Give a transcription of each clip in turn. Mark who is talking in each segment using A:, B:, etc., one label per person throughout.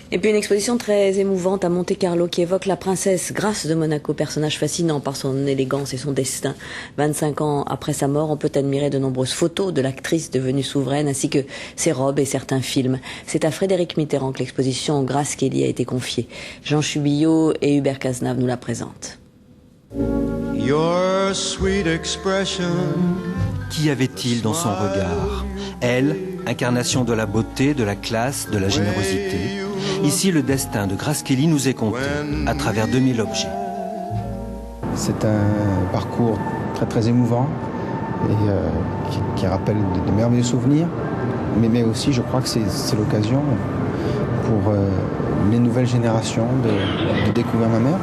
A: Et puis une exposition très émouvante à Monte-Carlo qui évoque la princesse Grâce de Monaco, personnage fascinant par son élégance et son destin. 25 ans après sa mort, on peut admirer de nombreuses photos de l'actrice devenue souveraine ainsi que ses robes et certains films. C'est à Frédéric Mitterrand que l'exposition Grace Kelly a été confiée. Jean Chubillot et Hubert Cazenave nous la présentent.
B: Your sweet expression.
C: Qu'y avait-il dans son regard? Elle, incarnation de la beauté, de la classe, de la générosité. Ici, le destin de Grace Kelly nous est conté à travers 2000 objets.
D: C'est un parcours très émouvant et qui rappelle de merveilleux souvenirs. Mais aussi, je crois que c'est l'occasion pour les nouvelles générations de découvrir ma mère.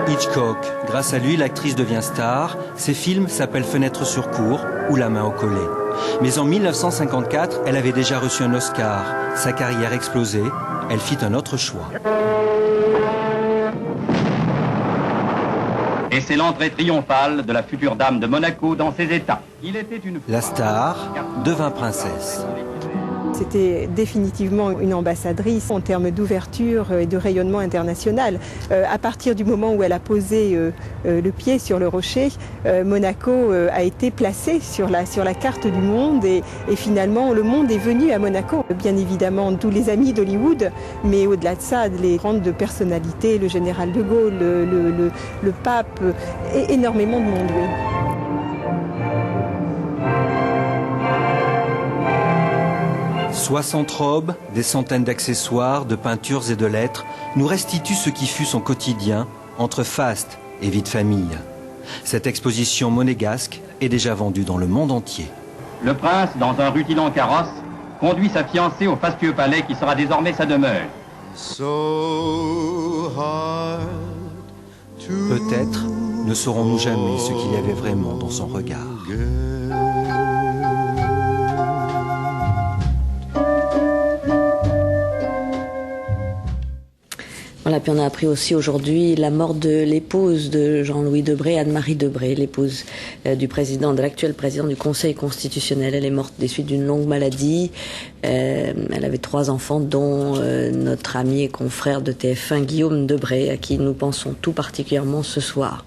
C: Hitchcock, grâce à lui, l'actrice devient star. Ses films s'appellent Fenêtre sur cour ou La main au collet. Mais en 1954, elle avait déjà reçu un Oscar. Sa carrière explosait, elle fit un autre choix.
E: Et c'est l'entrée triomphale de la future dame de Monaco dans ses états.
C: La star devint princesse.
F: C'était définitivement une ambassadrice en termes d'ouverture et de rayonnement international. À partir du moment où elle a posé le pied sur le rocher, Monaco a été placé sur la carte du monde et finalement le monde est venu à Monaco. Bien évidemment tous les amis d'Hollywood, mais au-delà de ça, les grandes personnalités, le général de Gaulle, le pape, et énormément de monde. Oui.
C: 60 robes, des centaines d'accessoires, de peintures et de lettres nous restituent ce qui fut son quotidien entre faste et vie de famille. Cette exposition monégasque est déjà vendue dans le monde entier.
E: Le prince, dans un rutilant carrosse, conduit sa fiancée au fastueux palais qui sera désormais sa demeure.
C: Peut-être ne saurons-nous jamais ce qu'il y avait vraiment dans son regard.
A: Voilà, puis on a appris aussi aujourd'hui la mort de l'épouse de Jean-Louis Debré, Anne-Marie Debré, l'épouse de l'actuel président du Conseil constitutionnel. Elle est morte des suites d'une longue maladie. Elle avait 3 enfants, dont notre ami et confrère de TF1, Guillaume Debré, à qui nous pensons tout particulièrement ce soir.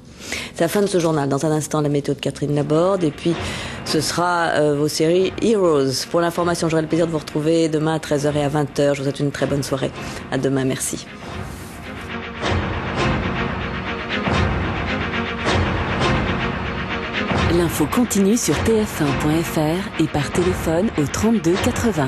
A: C'est la fin de ce journal. Dans un instant, la météo de Catherine Laborde. Et puis, ce sera vos séries Heroes. Pour l'information, j'aurai le plaisir de vous retrouver demain à 13h et à 20h. Je vous souhaite une très bonne soirée. À demain. Merci.
G: L'info continue sur tf1.fr et par téléphone au 32 80.